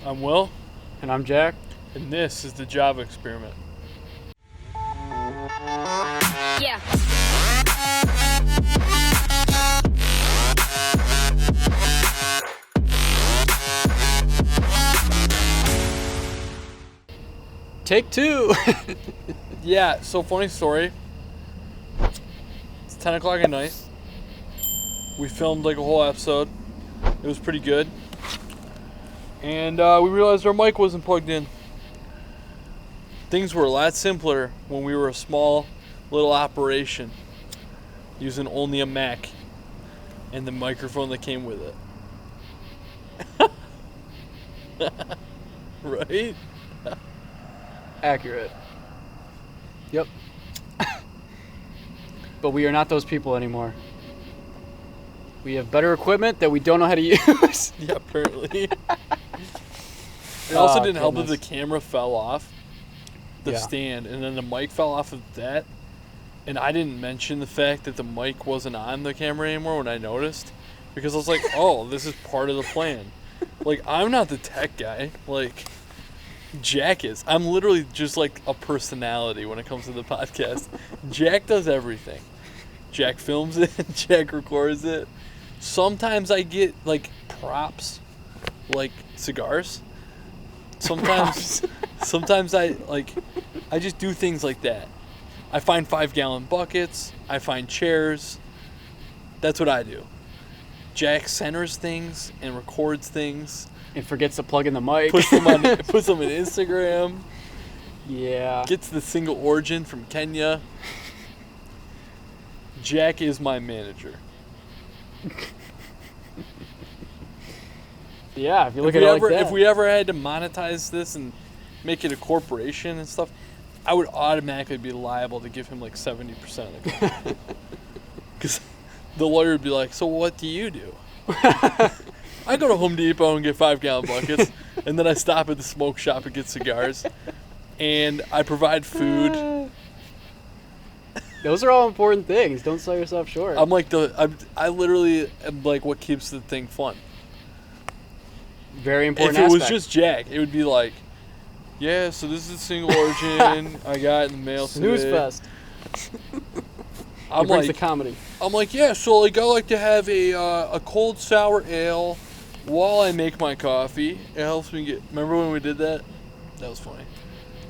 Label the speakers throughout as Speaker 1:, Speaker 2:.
Speaker 1: I'm Will,
Speaker 2: And I'm Jack.
Speaker 1: and this is the Java Experiment.
Speaker 3: Yeah.
Speaker 2: Take two.
Speaker 1: Yeah, so funny story. It's 10 o'clock at night. We filmed like a whole episode. It was pretty good. And we realized our mic wasn't plugged in. Things were a lot simpler when we were a small little operation using only a Mac and the microphone that came with it. Right?
Speaker 2: Accurate. Yep. But we are not those people anymore. We have better equipment that we don't know how to use.
Speaker 1: Yeah, apparently. It also didn't help that
Speaker 2: goodness.
Speaker 1: the camera fell off the
Speaker 2: Yeah.
Speaker 1: stand, and then the mic fell off of that. And I didn't mention the fact that the mic wasn't on the camera anymore when I noticed, because I was like, oh, this is part of the plan. Like, I'm not the tech guy. Like, Jack is. I'm literally just like a personality when it comes to the podcast. Jack does everything. Jack films it. Jack records it. Sometimes I get like props, like cigars. Sometimes I just do things like that. I find 5-gallon buckets. I find chairs. That's what I do. Jack centers things and records things.
Speaker 2: And forgets to plug in the mic.
Speaker 1: Puts them on Instagram.
Speaker 2: Yeah.
Speaker 1: Gets the single origin from Kenya. Jack is my manager.
Speaker 2: Yeah, if you look at it like that.
Speaker 1: If we ever had to monetize this and make it a corporation and stuff, I would automatically be liable to give him like 70% of the company. Because the lawyer would be like, so what do you do? I go to Home Depot and get 5-gallon buckets, and then I stop at the smoke shop and get cigars, and I provide food.
Speaker 2: Those are all important things. Don't sell yourself short.
Speaker 1: I'm like I literally am like what keeps the thing fun.
Speaker 2: Very important
Speaker 1: If it was
Speaker 2: aspect.
Speaker 1: just Jack, it would be like, yeah, so this is the single origin I got in the mail
Speaker 2: Snooze
Speaker 1: today.
Speaker 2: fest.
Speaker 1: I'm
Speaker 2: He brings
Speaker 1: like,
Speaker 2: the comedy.
Speaker 1: I'm like, yeah, so like I like to have a cold sour ale while I make my coffee. It helps me get. Remember when we did that? That was funny.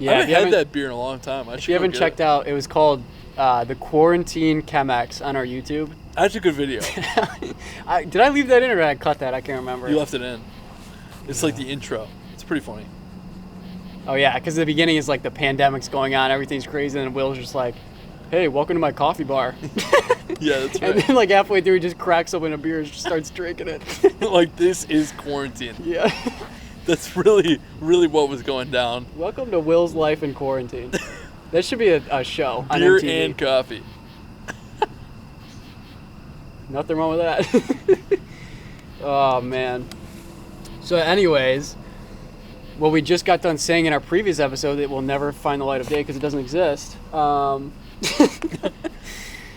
Speaker 2: Yeah,
Speaker 1: I
Speaker 2: if
Speaker 1: haven't
Speaker 2: you
Speaker 1: had
Speaker 2: haven't-
Speaker 1: that beer in a long time.
Speaker 2: If you haven't checked out, it was called the Quarantine Chemex on our YouTube.
Speaker 1: That's a good video.
Speaker 2: Did I leave that in or did I cut that? I can't remember.
Speaker 1: You left it in. It's like the intro. It's pretty funny.
Speaker 2: Oh yeah, because the beginning is like the pandemic's going on, everything's crazy, and Will's just like, "Hey, welcome to my coffee bar."
Speaker 1: Yeah, that's
Speaker 2: And
Speaker 1: right.
Speaker 2: then like halfway through, he just cracks open a beer and just starts drinking it.
Speaker 1: Like this is quarantine.
Speaker 2: Yeah.
Speaker 1: That's really, really what was going down.
Speaker 2: Welcome to Will's life in quarantine. That should be a show on
Speaker 1: Beer
Speaker 2: MTV.
Speaker 1: and coffee.
Speaker 2: Nothing wrong with that. Oh man. So anyways, what we just got done saying in our previous episode that will never find the light of day because it doesn't exist.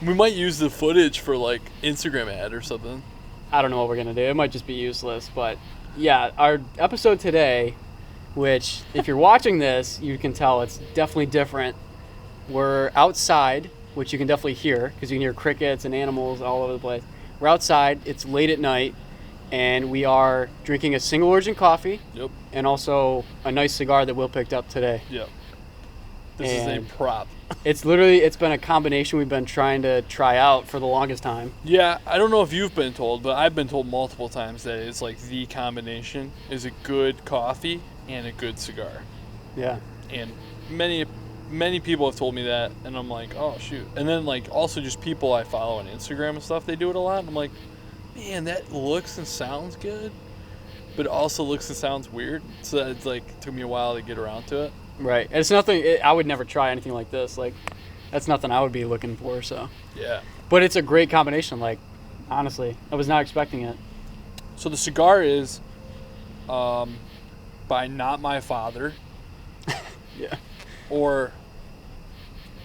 Speaker 1: We might use the footage for like Instagram ad or something.
Speaker 2: I don't know what we're gonna do. It might just be useless, but yeah, our episode today, which if you're watching this, you can tell it's definitely different. We're outside, which you can definitely hear because you can hear crickets and animals all over the place. We're outside. It's late at night, and we are drinking a single origin coffee
Speaker 1: Yep.
Speaker 2: and also a nice cigar that Will picked up today.
Speaker 1: Yep. This
Speaker 2: And-
Speaker 1: is a prop.
Speaker 2: It's been a combination we've been trying to try out for the longest time.
Speaker 1: Yeah, I don't know if you've been told, but I've been told multiple times that it's like the combination is a good coffee and a good cigar.
Speaker 2: Yeah.
Speaker 1: And many people have told me that, and I'm like, oh shoot. And then like also just people I follow on Instagram and stuff, they do it a lot, and I'm like, man, that looks and sounds good, but it also looks and sounds weird. So it's like took me a while to get around to it.
Speaker 2: Right. It's nothing. I would never try anything like this. Like, that's nothing I would be looking for. So.
Speaker 1: Yeah.
Speaker 2: But it's a great combination. Like, honestly, I was not expecting it.
Speaker 1: So the cigar is by Not My Father.
Speaker 2: Yeah.
Speaker 1: Or,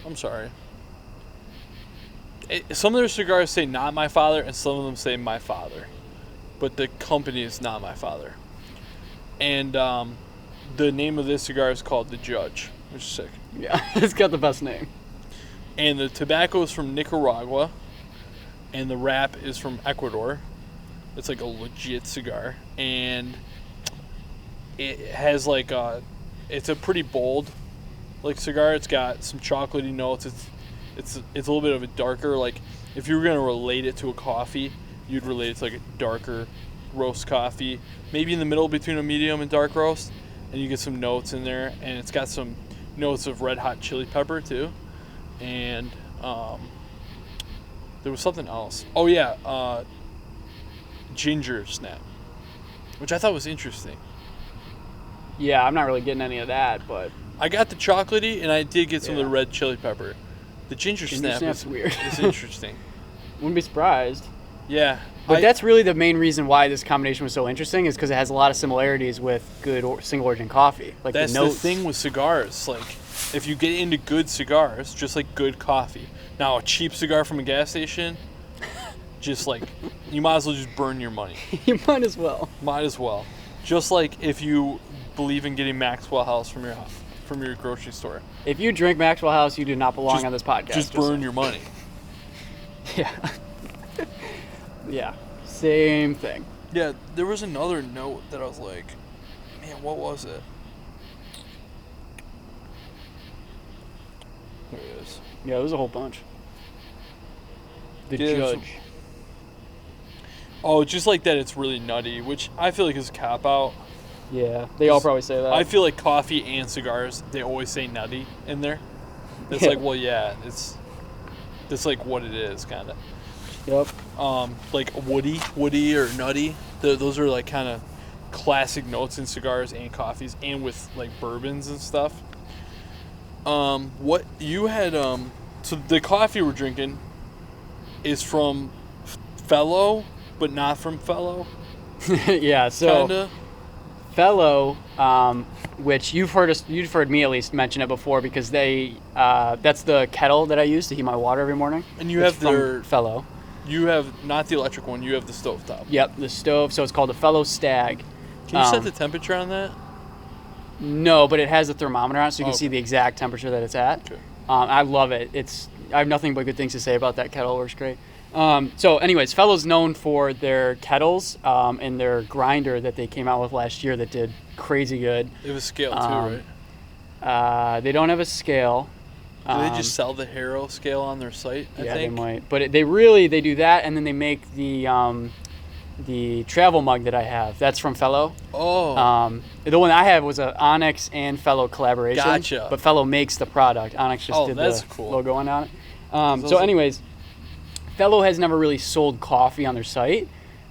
Speaker 1: I'm sorry. Some of their cigars say Not My Father, and some of them say My Father. But the company is Not My Father. And the name of this cigar is called The Judge, which is sick.
Speaker 2: Yeah, it's got the best name.
Speaker 1: And the tobacco is from Nicaragua, and the wrap is from Ecuador. It's like a legit cigar, and it has like it's a pretty bold like cigar. It's got some chocolatey notes. It's a little bit of a darker, like if you were gonna relate it to a coffee, you'd relate it to like a darker roast coffee, maybe in the middle between a medium and dark roast, and you get some notes in there, and it's got some notes of red hot chili pepper too, and there was something else. Oh yeah, ginger snap, which I thought was interesting.
Speaker 2: Yeah, I'm not really getting any of that, but
Speaker 1: I got the chocolatey, and I did get some of
Speaker 2: Yeah.
Speaker 1: the red chili pepper. The ginger snap
Speaker 2: snap's weird.
Speaker 1: is interesting.
Speaker 2: wouldn't be surprised.
Speaker 1: Yeah.
Speaker 2: But that's really the main reason why this combination was so interesting, is because it has a lot of similarities with good single origin coffee. Like
Speaker 1: that's
Speaker 2: the notes.
Speaker 1: the thing with cigars. Like, if you get into good cigars, just like good coffee. Now, a cheap cigar from a gas station, just like, you might as well just burn your money.
Speaker 2: You might as well.
Speaker 1: Might as well. Just like if you believe in getting Maxwell House from your grocery store.
Speaker 2: If you drink Maxwell House, you do not belong
Speaker 1: Just-
Speaker 2: on this podcast.
Speaker 1: Just burn your money.
Speaker 2: Yeah. Yeah. Same thing.
Speaker 1: Yeah, there was another note that I was like, man, what was it? There it is.
Speaker 2: Yeah, there's a whole bunch. The
Speaker 1: Yeah, there's
Speaker 2: Judge.
Speaker 1: Oh, just like that it's really nutty, which I feel like is a cop-out.
Speaker 2: Yeah, they all probably say that.
Speaker 1: I feel like coffee and cigars, they always say nutty in there. It's
Speaker 2: Yeah.
Speaker 1: like, well, yeah, that's like what it is, kind of.
Speaker 2: Yep.
Speaker 1: Like woody or nutty. Those are like kind of classic notes in cigars and coffees, and with like bourbons and stuff. What you had? So the coffee we're drinking is from Fellow, but not from Fellow.
Speaker 2: Yeah, so
Speaker 1: Kinda.
Speaker 2: Fellow, which you've heard me at least mention it before, because that's the kettle that I use to heat my water every morning.
Speaker 1: And you
Speaker 2: It's
Speaker 1: have their.
Speaker 2: from Fellow.
Speaker 1: You have not the electric one. You have the stovetop.
Speaker 2: Yep, the stove. So it's called a Fellow Stag.
Speaker 1: Can you set the temperature on that?
Speaker 2: No, but it has a thermometer on it, so you can
Speaker 1: Oh.
Speaker 2: see the exact temperature that it's at.
Speaker 1: Okay.
Speaker 2: I love it. I have nothing but good things to say about that kettle. It works great. So anyways, Fellow's known for their kettles and their grinder that they came out with last year that did crazy good.
Speaker 1: It was scale too, right?
Speaker 2: They don't have a scale.
Speaker 1: Do they just sell the Haro scale on their site? I
Speaker 2: Yeah,
Speaker 1: think?
Speaker 2: they might. But they do that, and then they make the travel mug that I have. That's from Fellow.
Speaker 1: Oh.
Speaker 2: The one I have was a Onyx and Fellow collaboration.
Speaker 1: Gotcha.
Speaker 2: But Fellow makes the product. Onyx just did
Speaker 1: that's
Speaker 2: the
Speaker 1: cool.
Speaker 2: logo on it.
Speaker 1: Those
Speaker 2: So
Speaker 1: are-
Speaker 2: anyways, Fellow has never really sold coffee on their site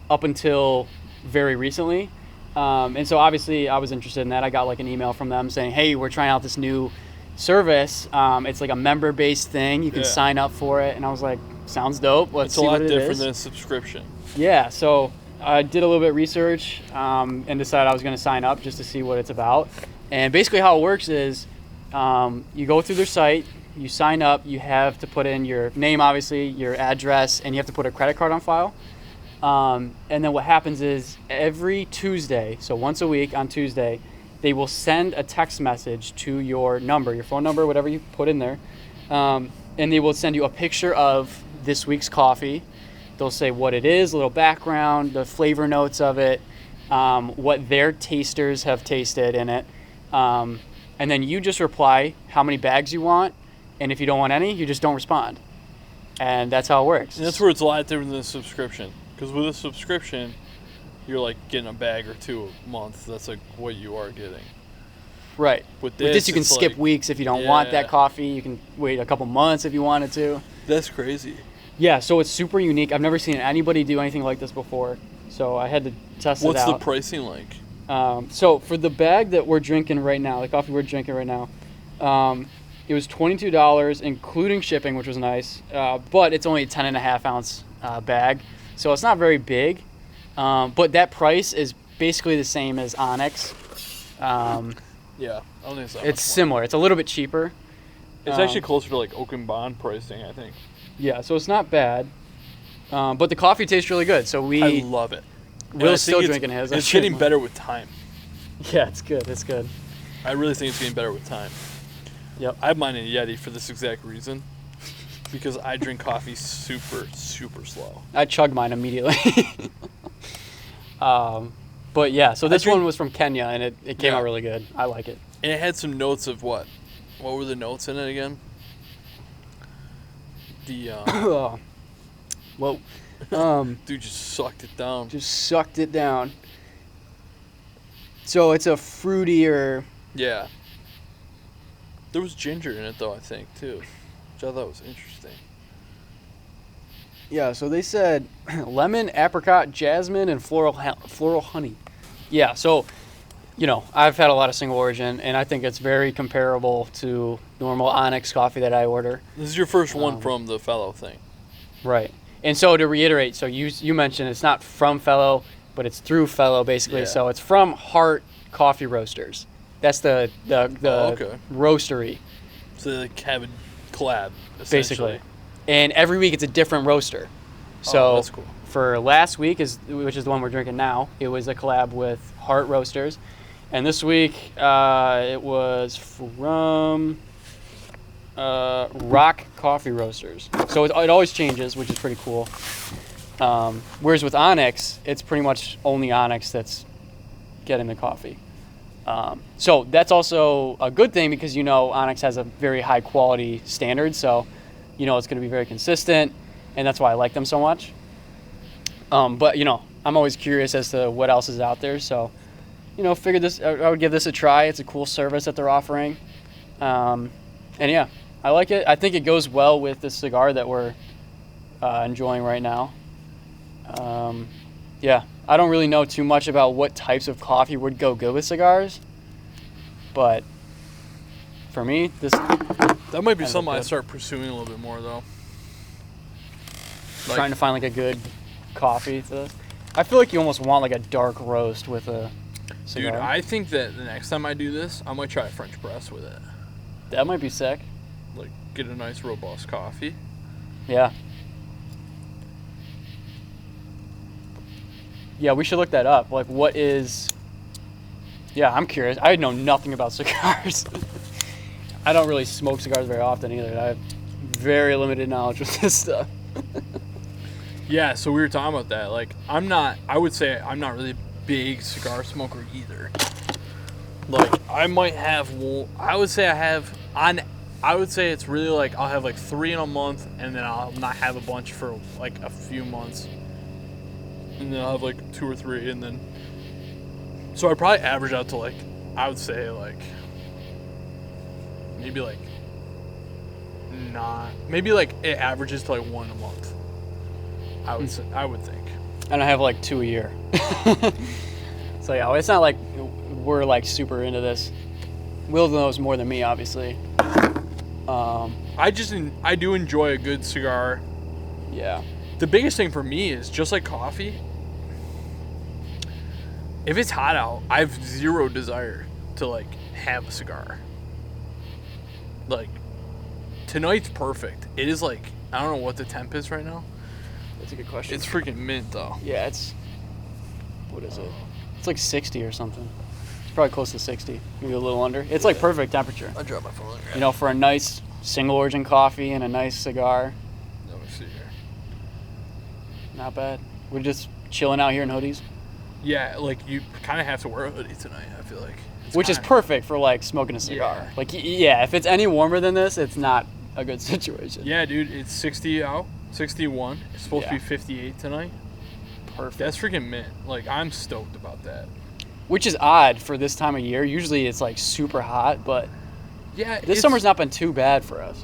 Speaker 2: up until very recently. And so obviously I was interested in that. I got like an email from them saying, hey, we're trying out this new service. It's like a member-based thing. You can
Speaker 1: Yeah.
Speaker 2: sign up for it. And I was like, sounds dope. Let's
Speaker 1: It's
Speaker 2: see
Speaker 1: a lot
Speaker 2: what it
Speaker 1: different
Speaker 2: is.
Speaker 1: than a subscription.
Speaker 2: Yeah, so I did a little bit of research and decided I was going to sign up just to see what it's about. And basically how it works is you go through their site, you sign up, you have to put in your name, obviously, your address, and you have to put a credit card on file. And then what happens is every Tuesday, so once a week on Tuesday, they will send a text message to your number, your phone number, whatever you put in there. And they will send you a picture of this week's coffee. They'll say what it is, a little background, the flavor notes of it, what their tasters have tasted in it. And then you just reply how many bags you want. And if you don't want any, you just don't respond. And that's how it works.
Speaker 1: And that's where it's a lot different than a subscription. Because with a subscription, you're like getting a bag or two a month. That's like what you are getting.
Speaker 2: Right.
Speaker 1: With
Speaker 2: With this, you can
Speaker 1: it's
Speaker 2: skip
Speaker 1: like-
Speaker 2: weeks if you don't want
Speaker 1: Yeah.
Speaker 2: that coffee. You can wait a couple months if you wanted to.
Speaker 1: That's crazy.
Speaker 2: Yeah, so it's super unique. I've never seen anybody do anything like this before. So I had to test
Speaker 1: What's
Speaker 2: it
Speaker 1: the
Speaker 2: out.
Speaker 1: pricing like?
Speaker 2: So for the bag that we're drinking right now, the coffee we're drinking right now, it was $22, including shipping, which was nice. But it's only a 10.5 ounce bag, so it's not very big. But that price is basically the same as Onyx.
Speaker 1: Yeah, I don't think it's that
Speaker 2: It's
Speaker 1: much
Speaker 2: similar. It's a little bit cheaper.
Speaker 1: more. It's actually closer to like Oak and Bond pricing, I think.
Speaker 2: Yeah, so it's not bad. But the coffee tastes really good. So
Speaker 1: I
Speaker 2: we
Speaker 1: love it. And I
Speaker 2: Will's
Speaker 1: think
Speaker 2: still
Speaker 1: it's-
Speaker 2: drinking his.
Speaker 1: It's getting better with time.
Speaker 2: Yeah, it's good. It's good.
Speaker 1: I really think it's getting better with time.
Speaker 2: Yep.
Speaker 1: I have mine in a Yeti for this exact reason. Because I drink coffee super, super slow.
Speaker 2: I chugged mine immediately. But yeah, so this one was from Kenya, and it came out really good. I like it.
Speaker 1: And it had some notes of what? What were the notes in it again? The
Speaker 2: Whoa.
Speaker 1: dude just sucked it down.
Speaker 2: Just sucked it down. So it's a fruitier.
Speaker 1: Yeah. There was ginger in it though, I think, too. Which I thought was interesting.
Speaker 2: Yeah, so they said lemon, apricot, jasmine, and floral honey. Yeah, so, I've had a lot of single origin, and I think it's very comparable to normal Onyx coffee that I order.
Speaker 1: This is your first one from the Fellow thing.
Speaker 2: Right. And so to reiterate, so you mentioned it's not from Fellow, but it's through Fellow, basically. Yeah. So it's from Heart Coffee Roasters. That's the roastery.
Speaker 1: So they have a collab,
Speaker 2: basically. And every week it's a different roaster. So
Speaker 1: that's cool.
Speaker 2: For last week, which is the one we're drinking now, it was a collab with Heart Roasters. And this week it was from Rock Coffee Roasters. So it always changes, which is pretty cool. Whereas with Onyx, it's pretty much only Onyx that's getting the coffee. So that's also a good thing because, Onyx has a very high quality standard. So, it's going to be very consistent. And that's why I like them so much. But, I'm always curious as to what else is out there. So, figured I would give this a try. It's a cool service that they're offering. And yeah, I like it. I think it goes well with the cigar that we're enjoying right now. Yeah, I don't really know too much about what types of coffee would go good with cigars, but for me,
Speaker 1: that might be something I start pursuing a little bit more, though.
Speaker 2: Trying to find a good coffee. I feel like you almost want a dark roast with a cigar.
Speaker 1: Dude, I think that the next time I do this, I might try a French press with it.
Speaker 2: That might be sick.
Speaker 1: Get a nice robust coffee.
Speaker 2: Yeah. Yeah, we should look that up. What is... Yeah, I'm curious. I know nothing about cigars. I don't really smoke cigars very often either. I have very limited knowledge with this stuff.
Speaker 1: Yeah, so we were talking about that. I would say I'm not really a big cigar smoker either. I might have... I would say it's really I'll have 3 in a month, and then I'll not have a bunch for a few months. And then I'll have 2 or 3, and then... So I probably average out to I would say maybe maybe it averages to 1 a month. I would say, I would think.
Speaker 2: And I have 2 a year. So yeah, it's not like we're super into this. Will knows more than me, obviously.
Speaker 1: I do enjoy a good cigar.
Speaker 2: Yeah.
Speaker 1: The biggest thing for me is just like coffee. If it's hot out, I have zero desire to have a cigar. Tonight's perfect. It is I don't know what the temp is right now.
Speaker 2: That's a good question.
Speaker 1: It's freaking mint though.
Speaker 2: Yeah, what is it? It's 60 or something. It's probably close to 60, maybe a little under. It's perfect temperature.
Speaker 1: I dropped my phone.
Speaker 2: For a nice single origin coffee and a nice cigar.
Speaker 1: Let me see here.
Speaker 2: Not bad. We're just chilling out here in hoodies.
Speaker 1: Yeah, you kind of have to wear a hoodie tonight, I feel like.
Speaker 2: Which is perfect for smoking a cigar.
Speaker 1: Yeah.
Speaker 2: If it's any warmer than this, it's not a good situation.
Speaker 1: Yeah, dude, it's 60 out, 61. It's supposed to be 58 tonight.
Speaker 2: Perfect.
Speaker 1: That's freaking mint. I'm stoked about that.
Speaker 2: Which is odd for this time of year. Usually it's super hot, but
Speaker 1: yeah,
Speaker 2: this summer's not been too bad for us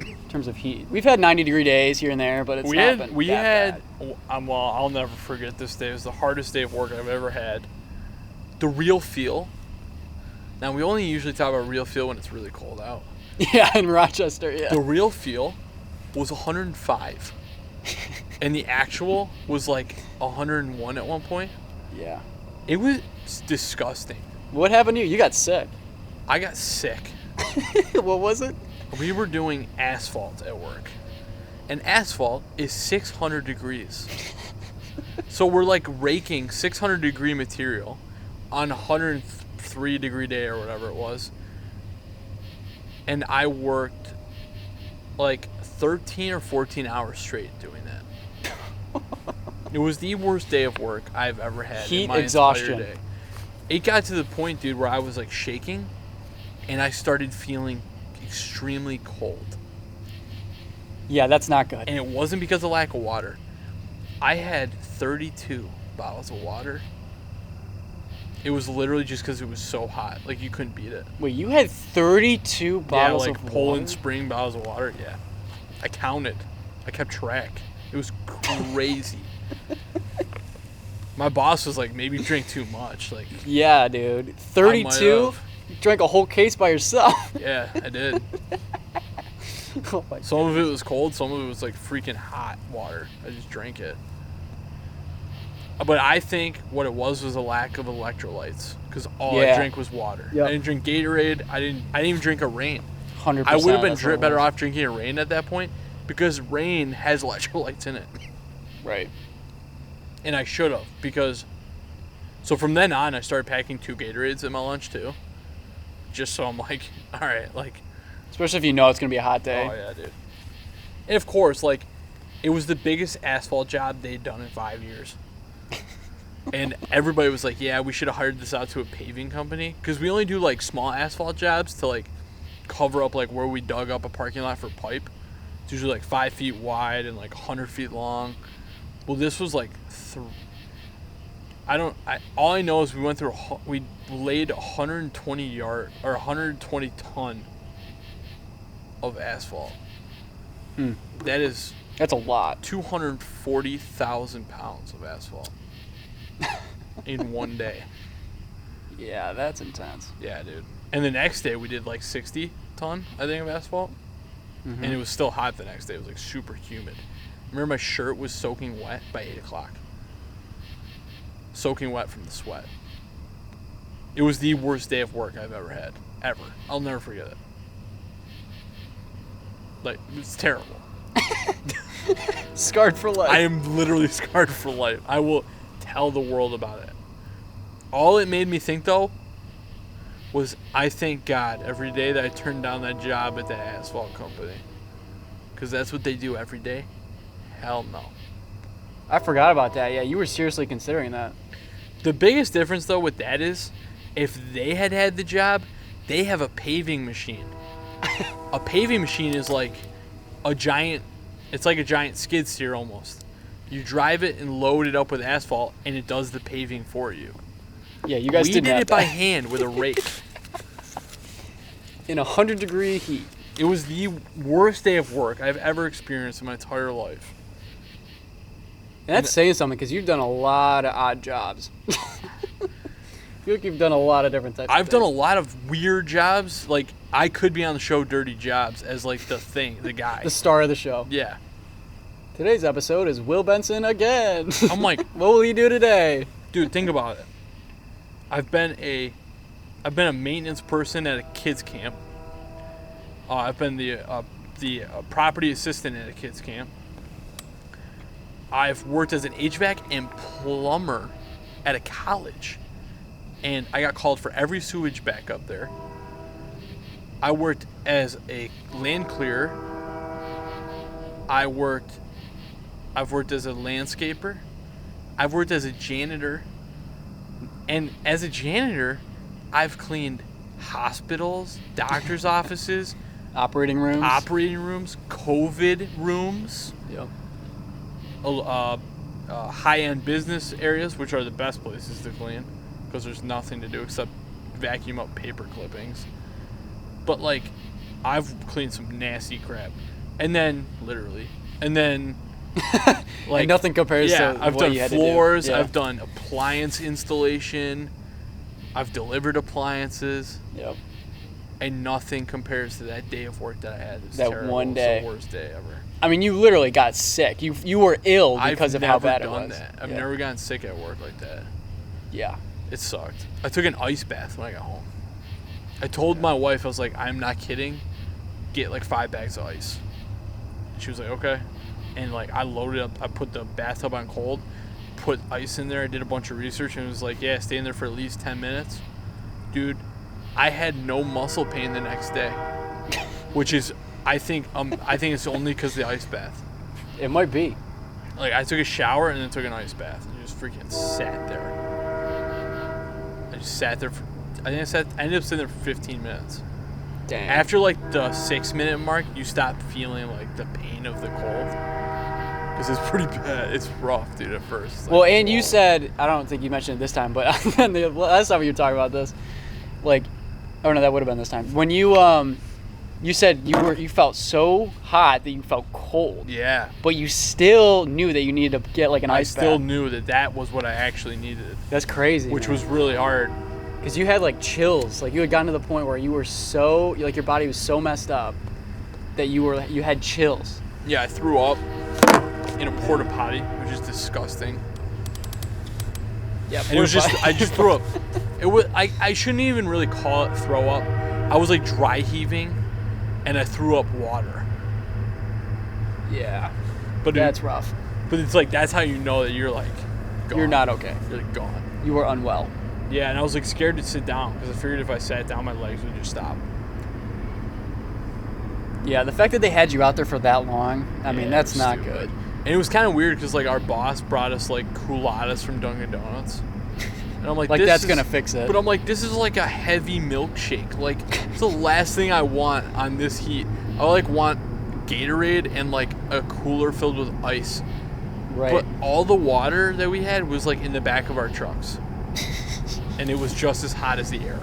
Speaker 2: in terms of heat. We've had 90-degree days here and there, but it's not been that bad.
Speaker 1: I'll never forget this day. It was the hardest day of work I've ever had. The real feel. Now, we only usually talk about real feel when it's really cold out.
Speaker 2: Yeah, in Rochester, yeah.
Speaker 1: The real feel was 105. And the actual was 101 at one point.
Speaker 2: Yeah.
Speaker 1: It was disgusting.
Speaker 2: What happened to you? You got sick.
Speaker 1: I got sick.
Speaker 2: What was it?
Speaker 1: We were doing asphalt at work. And asphalt is 600 degrees. So we're raking 600 degree material on 103-degree day or whatever it was. And I worked like 13 or 14 hours straight doing that. It was the worst day of work I've ever had.
Speaker 2: Heat
Speaker 1: in my
Speaker 2: exhaustion.
Speaker 1: entire day. It got to the point, dude, where I was like shaking and I started feeling extremely cold.
Speaker 2: Yeah, that's not good.
Speaker 1: And it wasn't because of lack of water. I had 32 bottles of water. It was literally just because it was so hot. Like, you couldn't beat it.
Speaker 2: Wait, you had 32 bottles
Speaker 1: like
Speaker 2: of
Speaker 1: Poland
Speaker 2: water?
Speaker 1: Spring bottles of water. Yeah, I counted. I kept track. It was crazy. My boss was like, "Maybe you drink too much." Like,
Speaker 2: Yeah, dude. 32? You drank a whole case by yourself.
Speaker 1: yeah, I did.
Speaker 2: Oh my
Speaker 1: Some of it was cold. Some of it was like freaking hot water. I just drank it. But I think what it was a lack of electrolytes, because all I
Speaker 2: Yeah.
Speaker 1: drank was water.
Speaker 2: Yep.
Speaker 1: I didn't drink Gatorade. I didn't even drink a Rain.
Speaker 2: 100%.
Speaker 1: I would have been
Speaker 2: that's what it
Speaker 1: better
Speaker 2: was.
Speaker 1: off drinking a Rain at that point, because Rain has electrolytes in it.
Speaker 2: Right.
Speaker 1: And I should have, because... So from then on, I started packing 2 Gatorades at my lunch, too. Just so I'm like, all right, like...
Speaker 2: Especially if you know it's going to be a hot day.
Speaker 1: Oh, yeah, dude. And of course, like, it was the biggest asphalt job they'd done in 5 years. And everybody was like, yeah, we should have hired this out to a paving company. Because we only do, like, small asphalt jobs to, like, cover up, like, where we dug up a parking lot for pipe. It's usually, like, 5 feet wide and, like, 100 feet long. Well, this was, like, all I know is we laid 120 ton of asphalt. That's
Speaker 2: a lot.
Speaker 1: 240,000 pounds of asphalt in one day.
Speaker 2: Yeah, that's intense.
Speaker 1: Yeah, dude. And the next day we did like 60 ton, I think, of asphalt. And it was still hot the next day. It was like super humid. I remember my shirt was soaking wet by 8 o'clock. Soaking wet from the sweat. It was the worst day of work I've ever had. Ever. I'll never forget it. Like, it's terrible.
Speaker 2: Scarred for life.
Speaker 1: I am literally scarred for life. I will tell the world about it. All it made me think, though, was I thank God every day that I turned down that job at that asphalt company. Because that's what they do every day. Hell no.
Speaker 2: I forgot about that. Yeah, you were seriously considering that.
Speaker 1: The biggest difference, though, with that is, if they had had the job, they have a paving machine. A paving machine is like a giant skid steer almost. You drive it and load it up with asphalt, and it does the paving for you.
Speaker 2: Yeah, you guys
Speaker 1: We
Speaker 2: didn't
Speaker 1: did
Speaker 2: have
Speaker 1: it by
Speaker 2: that.
Speaker 1: hand with a rake.
Speaker 2: In 100-degree heat.
Speaker 1: It was the worst day of work I've ever experienced in my entire life.
Speaker 2: And that's saying something, because you've done a lot of odd jobs. I feel like you've done a lot of different types
Speaker 1: I've
Speaker 2: of
Speaker 1: done a
Speaker 2: things.
Speaker 1: lot of weird jobs. Like, I could be on the show Dirty Jobs as, like, the guy.
Speaker 2: The star of the show.
Speaker 1: Yeah.
Speaker 2: Today's episode is Will Benson again.
Speaker 1: I'm like,
Speaker 2: what will you do today?
Speaker 1: dude, think about it. I've been a maintenance person at a kids camp. I've been the property assistant at a kids camp. I've worked as an HVAC and plumber at a college, and I got called for every sewage backup there. I worked as a land clearer. I've worked as a landscaper. I've worked as a janitor. And as a janitor, I've cleaned hospitals, doctors' offices,
Speaker 2: Operating rooms.
Speaker 1: COVID rooms,
Speaker 2: Yep.
Speaker 1: high-end business areas, which are the best places to clean because there's nothing to do except vacuum up paper clippings. But, like, I've cleaned some nasty crap. And then, literally, like,
Speaker 2: and nothing compares
Speaker 1: yeah,
Speaker 2: to
Speaker 1: I've
Speaker 2: what
Speaker 1: done
Speaker 2: you had
Speaker 1: floors,
Speaker 2: to do. Yeah.
Speaker 1: I've done appliance installation, I've delivered appliances,
Speaker 2: Yep.
Speaker 1: and nothing compares to that day of work that I had. It was
Speaker 2: That
Speaker 1: terrible.
Speaker 2: one
Speaker 1: It was
Speaker 2: day.
Speaker 1: the worst day ever.
Speaker 2: I mean, you literally got sick. You were ill because of how bad it was.
Speaker 1: I've never done that. I've
Speaker 2: Yeah.
Speaker 1: never gotten sick at work like that.
Speaker 2: Yeah.
Speaker 1: It sucked. I took an ice bath when I got home. I told my wife, I was like, I'm not kidding. Get like 5 bags of ice. She was like, okay. And like I loaded up, I put the bathtub on cold, put ice in there. I did a bunch of research and it was like, yeah, stay in there for at least 10 minutes. Dude, I had no muscle pain the next day, which is, I think it's only because of the ice bath.
Speaker 2: It might be.
Speaker 1: Like, I took a shower and then took an ice bath and just freaking sat there. I just sat there for, I ended up sitting there for 15 minutes.
Speaker 2: Damn.
Speaker 1: After like the 6-minute mark, you stop feeling like the pain of the cold. Because it's pretty bad. It's rough, dude, at first. Like,
Speaker 2: Well, and you said, I don't think you mentioned it this time, but the last time you were talking about this, like, oh no, that would have been this time. When you said you felt so hot that you felt cold.
Speaker 1: Yeah.
Speaker 2: But you still knew that you needed to get like an ice bath.
Speaker 1: I still knew that was what I actually needed.
Speaker 2: That's crazy.
Speaker 1: Which
Speaker 2: man.
Speaker 1: was really hard.
Speaker 2: Because you had like chills. Like you had gotten to the point where you were so, like your body was so messed up that you had chills.
Speaker 1: Yeah, I threw up in a porta potty, which is disgusting.
Speaker 2: Yeah,
Speaker 1: and it was just, I just threw up. It was, I shouldn't even really call it throw up. I was like dry heaving, and I threw up water.
Speaker 2: Yeah,
Speaker 1: but
Speaker 2: that's rough.
Speaker 1: But it's like, that's how you know that you're like gone.
Speaker 2: You're not okay.
Speaker 1: You're like gone.
Speaker 2: You were unwell.
Speaker 1: Yeah, and I was like scared to sit down because I figured if I sat down, my legs would just stop.
Speaker 2: Yeah, the fact that they had you out there for that long, I mean, that's not
Speaker 1: stupid.
Speaker 2: good.
Speaker 1: And it was kind of weird because like our boss brought us like culottes from Dunkin' Donuts. And I'm like
Speaker 2: that's going to fix it.
Speaker 1: But I'm like, this is like a heavy milkshake. Like, it's the last thing I want on this heat. I like want Gatorade and like a cooler filled with ice.
Speaker 2: Right.
Speaker 1: But all the water that we had was like in the back of our trucks. And it was just as hot as the air.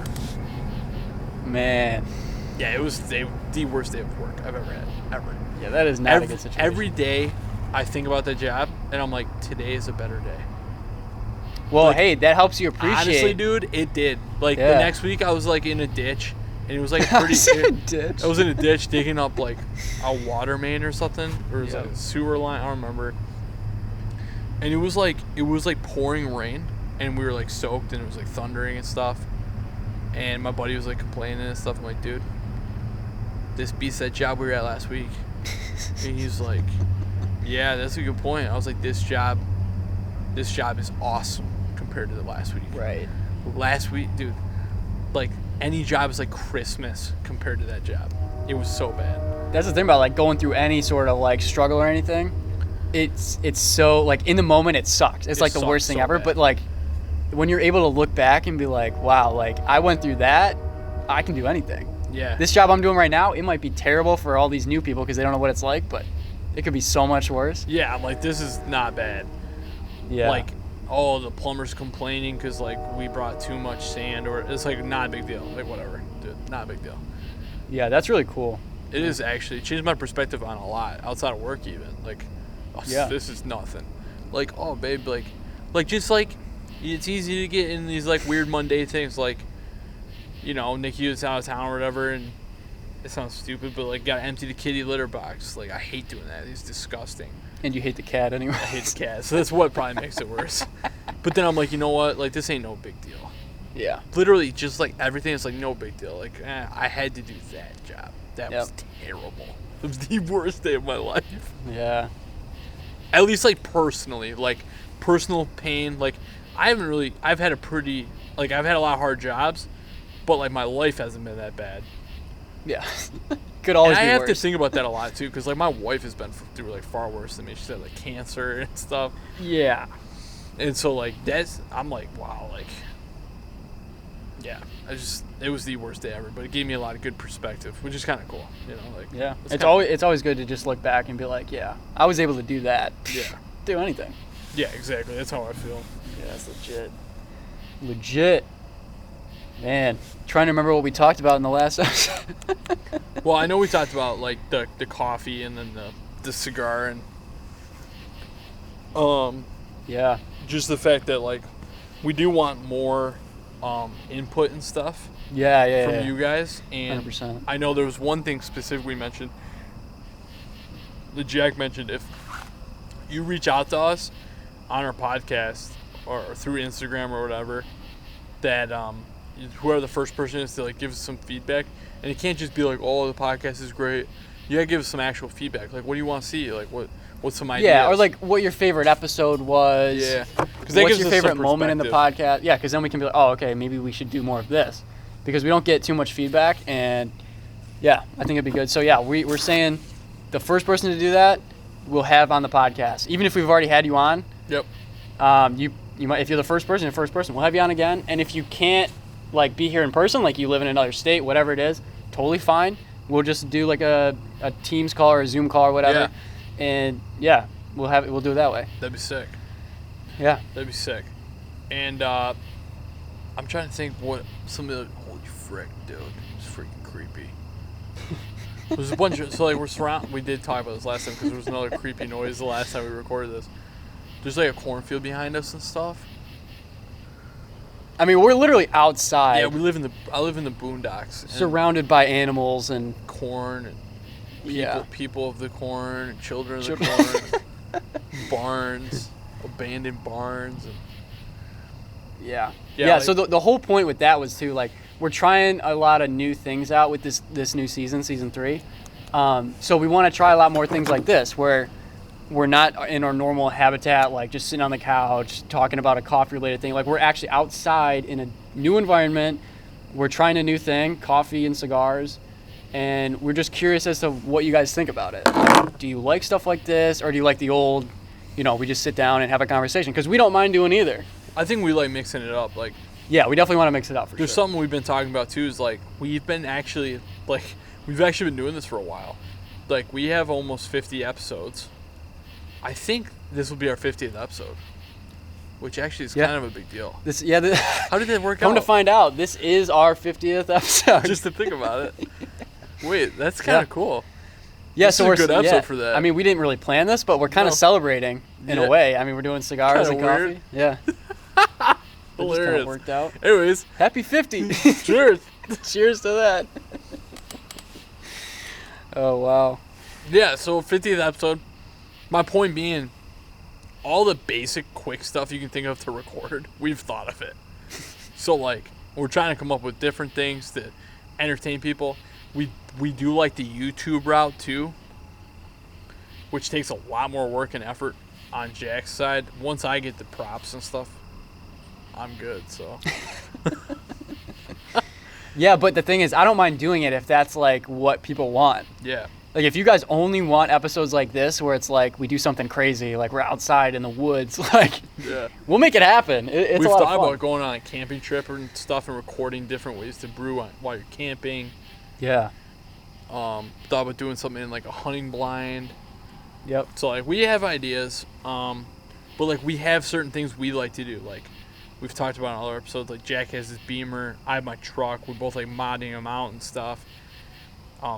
Speaker 2: Man.
Speaker 1: Yeah, it was the worst day of work I've ever had, ever.
Speaker 2: Yeah, that is not a good situation.
Speaker 1: Every day I think about that job, and I'm like, today is a better day.
Speaker 2: Well,
Speaker 1: like,
Speaker 2: hey, that helps you appreciate.
Speaker 1: Honestly, dude, it did. Like, the next week I was like in a ditch, and it was like pretty.
Speaker 2: Ditch.
Speaker 1: I was in a ditch digging up like a water main or something, or it was like a sewer line. I don't remember. And it was like pouring rain, and we were like soaked, and it was like thundering and stuff. And my buddy was like complaining and stuff. I'm like, dude, this beats that job we were at last week. And he's like, yeah, that's a good point. I was like, this job is awesome compared to the last week.
Speaker 2: Right.
Speaker 1: Last week, dude, like any job is like Christmas compared to that job. It was so bad.
Speaker 2: That's the thing about like going through any sort of like struggle or anything. It's so like in the moment it sucks. It's like the worst thing ever. Bad. But like when you're able to look back and be like, wow, like I went through that, I can do anything.
Speaker 1: Yeah.
Speaker 2: This job I'm doing right now, it might be terrible for all these new people because they don't know what it's like, but it could be so much worse.
Speaker 1: Yeah, I'm like, this is not bad.
Speaker 2: Yeah.
Speaker 1: Like, oh, the plumber's complaining because like we brought too much sand, or it's like not a big deal. Like whatever, dude, not a big deal.
Speaker 2: Yeah, that's really cool.
Speaker 1: It is actually. It changed my perspective on a lot outside of work even. Like, oh, this is nothing. Like, oh, babe, like just like it's easy to get in these like weird mundane things like, you know, Nikki was out of town or whatever, and it sounds stupid, but like gotta empty the kitty litter box. Like I hate doing that. It's disgusting.
Speaker 2: And you hate the cat anyway.
Speaker 1: I hate the cat, so that's what probably makes it worse. But then I'm like, you know what? Like this ain't no big deal.
Speaker 2: Yeah.
Speaker 1: Literally, just like everything is like no big deal. Like I had to do that job. That was terrible. It was the worst day of my life.
Speaker 2: Yeah.
Speaker 1: At least like personally, like personal pain. Like I've had a lot of hard jobs, but like my life hasn't been that bad.
Speaker 2: Yeah. Could always be worse.
Speaker 1: I have to think about that a lot too, because like my wife has been through like far worse than me. She's had like cancer and stuff.
Speaker 2: Yeah.
Speaker 1: And so like I'm like, wow, like, yeah, it was the worst day ever, but it gave me a lot of good perspective, which is kind of cool, you know, like.
Speaker 2: Yeah. It's always good to just look back and be like, yeah, I was able to do that.
Speaker 1: Yeah.
Speaker 2: Do anything.
Speaker 1: Yeah, exactly. That's how I feel.
Speaker 2: Yeah, that's legit. Legit. Man, trying to remember what we talked about in the last episode.
Speaker 1: Well, I know we talked about like the coffee and then the cigar and
Speaker 2: yeah,
Speaker 1: just the fact that like we do want more input and stuff.
Speaker 2: Yeah,
Speaker 1: from you guys, and
Speaker 2: 100%.
Speaker 1: I know there was one thing specifically mentioned that Jack mentioned. If you reach out to us on our podcast or through Instagram or whatever, that whoever the first person is to like give us some feedback, and it can't just be like, oh, the podcast is great. You gotta give us some actual feedback. Like, what do you want to see? Like, what with some ideas.
Speaker 2: Yeah, or like what your favorite episode was.
Speaker 1: Yeah.
Speaker 2: What's your favorite moment in the podcast? Yeah, because then we can be like, oh, okay, maybe we should do more of this. Because we don't get too much feedback, and yeah, I think it'd be good. So yeah, we're saying the first person to do that we'll have on the podcast. Even if we've already had you on.
Speaker 1: Yep.
Speaker 2: You might, if you're the first person, we'll have you on again. And if you can't like be here in person, like you live in another state, whatever it is, totally fine. We'll just do like a Teams call or a Zoom call or whatever.
Speaker 1: Yeah.
Speaker 2: And yeah, we'll do it that way.
Speaker 1: That'd be sick.
Speaker 2: Yeah.
Speaker 1: That'd be sick. And I'm trying to think what some of the holy frick, dude, it's freaking creepy. There's a bunch of we did talk about this last time because there was another creepy noise the last time we recorded this. There's like a cornfield behind us and stuff.
Speaker 2: I mean, we're literally outside.
Speaker 1: Yeah, I live in the boondocks.
Speaker 2: Surrounded by animals and
Speaker 1: corn and people of the corn and children of the corn. Barns, abandoned barns. And
Speaker 2: Yeah, so the whole point with that was too, like, we're trying a lot of new things out with this new season 3. So we want to try a lot more things like this, where we're not in our normal habitat, like just sitting on the couch talking about a coffee-related thing. Like, we're actually outside in a new environment. We're trying a new thing, coffee and cigars, and we're just curious as to what you guys think about it. Do you like stuff like this, or do you like the old, we just sit down and have a conversation? Because we don't mind doing either.
Speaker 1: I think we like mixing it up. Like,
Speaker 2: yeah, we definitely want to mix it up for sure.
Speaker 1: There's something we've been talking about too. Is like we've actually been doing this for a while. Like, we have almost 50 episodes. I think this will be our 50th episode, which actually is kind of a big deal.
Speaker 2: How
Speaker 1: did that work out?
Speaker 2: Come to find out, this is our 50th episode.
Speaker 1: Just to think about it. Wait, that's kind of cool.
Speaker 2: Yeah,
Speaker 1: this
Speaker 2: so
Speaker 1: is a good episode for that.
Speaker 2: I mean, we didn't really plan this, but we're kind of celebrating in a way. I mean, we're doing cigars and coffee.
Speaker 1: Weird.
Speaker 2: Yeah.
Speaker 1: Hilarious.
Speaker 2: It just kind of worked out.
Speaker 1: Anyways,
Speaker 2: happy 50.
Speaker 1: Cheers.
Speaker 2: Cheers to that. Oh, wow.
Speaker 1: Yeah, so 50th episode. My point being, all the basic, quick stuff you can think of to record, we've thought of it. So, like, we're trying to come up with different things to entertain people. We do like the YouTube route, too, which takes a lot more work and effort on Jack's side. Once I get the props and stuff, I'm good, so.
Speaker 2: Yeah, but the thing is, I don't mind doing it if that's, like, what people want.
Speaker 1: Yeah.
Speaker 2: Like, if you guys only want episodes like this, where it's like we do something crazy, like we're outside in the woods, like, we'll make it happen. It's a lot of fun.
Speaker 1: We've thought about going on a camping trip and stuff and recording different ways to brew while you're camping.
Speaker 2: Yeah.
Speaker 1: Thought about doing something in, like, a hunting blind.
Speaker 2: Yep.
Speaker 1: So, like, we have ideas, but, like, we have certain things we like to do. Like, we've talked about in other episodes, like, Jack has his Beamer, I have my truck, we both like modding them out and stuff.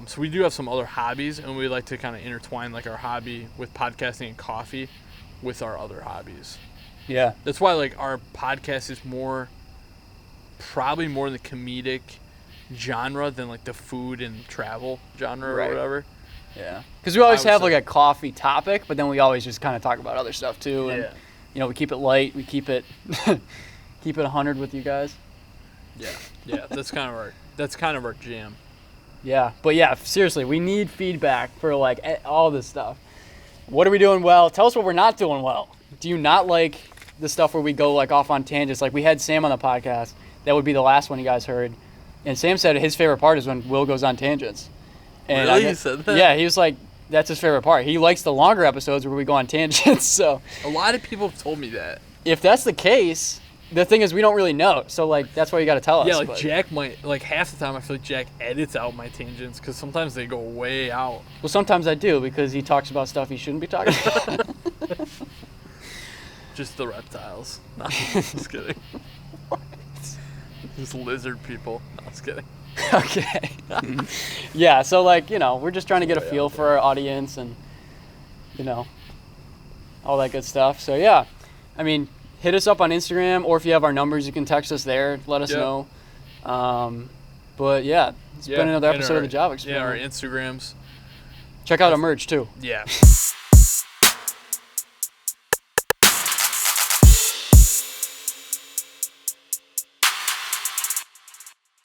Speaker 1: So we do have some other hobbies, and we like to kind of intertwine, like, our hobby with podcasting and coffee with our other hobbies.
Speaker 2: Yeah.
Speaker 1: That's why, like, our podcast is probably more in the comedic genre than, like, the food and travel genre or whatever.
Speaker 2: Yeah. Because we always have, like, a coffee topic, but then we always just kind of talk about other stuff, too. And, we keep it light. We keep it 100 with you guys.
Speaker 1: Yeah. That's kind of our jam.
Speaker 2: Yeah, but yeah, seriously, we need feedback for, like, all this stuff. What are we doing well? Tell us what we're not doing well. Do you not like the stuff where we go, like, off on tangents? Like, we had Sam on the podcast. That would be the last one you guys heard. And Sam said his favorite part is when Will goes on tangents. And
Speaker 1: really? He said that?
Speaker 2: Yeah, he was like, that's his favorite part. He likes the longer episodes where we go on tangents. So
Speaker 1: a lot of people have told me that.
Speaker 2: If that's the case, the thing is we don't really know. So, like, that's why you got to tell us.
Speaker 1: Yeah, like, Jack might, like, half the time I feel like Jack edits out my tangents because sometimes they go way out.
Speaker 2: Well, sometimes I do because he talks about stuff he shouldn't be talking about.
Speaker 1: Just the reptiles. No, just kidding. What? Just lizard people. No, just kidding.
Speaker 2: Okay. Yeah, so, like, we're just trying to get a feel for our audience and, all that good stuff. So, yeah, I mean, hit us up on Instagram, or if you have our numbers, you can text us there. Let us know. But, yeah, it's been another episode of the Job Experiment.
Speaker 1: Yeah, our Instagrams.
Speaker 2: Check out our merch, too.
Speaker 1: Yeah.